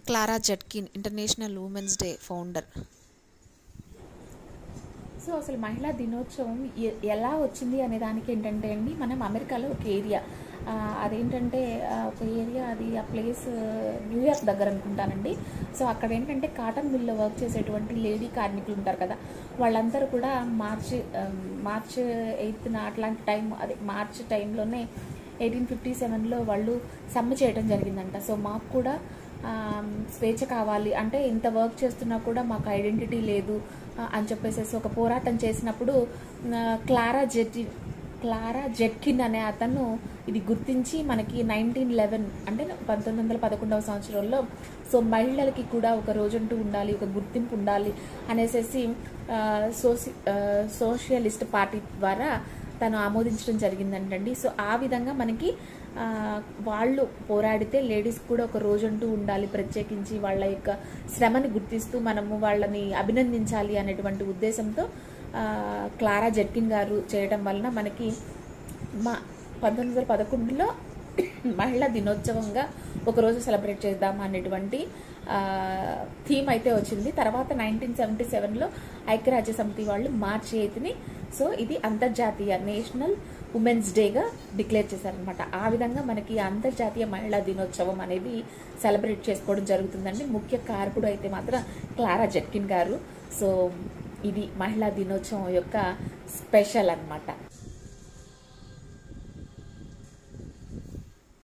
Clara Zetkin international women's day founder. So అసలు మహిళా దినోత్సవం ఎలా వచ్చింది అనే దానికి ఏంటంటే అండి, మనం అమెరికాలో ఒక ఏరియా అదేంటంటే ఒక ఏరియా అది ఆ ప్లేస్ న్యూయార్క్ దగ్గర అనుకుంటానండి. సో అక్కడ ఏంటంటే కాటన్ మిల్లో వర్క్ చేసేటువంటి లేడీ కార్మికులు ఉంటారు కదా, వాళ్ళందరూ కూడా మార్చ్ 8న అట్లాంటి టైం, అదే మార్చ్ టైంలోనే 1857లో వాళ్ళు సమ్మె చేయడం జరిగిందంట. సో మాకు కూడా స్వేచ్ఛ కావాలి అంటే, ఇంత వర్క్ చేస్తున్నా కూడా మాకు ఐడెంటిటీ లేదు అని చెప్పేసి ఒక పోరాటం చేసినప్పుడు క్లారా జెట్కిన్ అనే అతను ఇది గుర్తించి మనకి 1911 అంటే 1911వ సంవత్సరంలో సో మహిళలకి కూడా ఒక రోజంటూ ఉండాలి, ఒక గుర్తింపు ఉండాలి అనేసి సోషలిస్ట్ పార్టీ ద్వారా తను ఆమోదించడం జరిగిందంటండి. సో ఆ విధంగా మనకి వాళ్ళు పోరాడితే లేడీస్ కూడా ఒక రోజంటూ ఉండాలి, ప్రత్యేకించి వాళ్ళ యొక్క శ్రమని గుర్తిస్తూ మనము వాళ్ళని అభినందించాలి అనేటువంటి ఉద్దేశంతో క్లారా జెట్కిన్ గారు చేయడం వలన మనకి 1911లో మహిళా దినోత్సవంగా ఒకరోజు సెలబ్రేట్ చేద్దాం అనేటువంటి థీమ్ అయితే వచ్చింది. తర్వాత 1977లో ఐక్యరాజ్య సమితి వాళ్ళు మార్చి 8ని సో ఇది అంతర్జాతీయ నేషనల్ ఉమెన్స్ డేగా డిక్లేర్ చేశారనమాట. ఆ విధంగా మనకి అంతర్జాతీయ మహిళా దినోత్సవం అనేది సెలబ్రేట్ చేసుకోవడం జరుగుతుందండి. ముఖ్య కారకుడు అయితే మాత్రం క్లారా జెట్కిన్ గారు. సో ఇది మహిళా దినోత్సవం యొక్క స్పెషల్ అన్నమాట.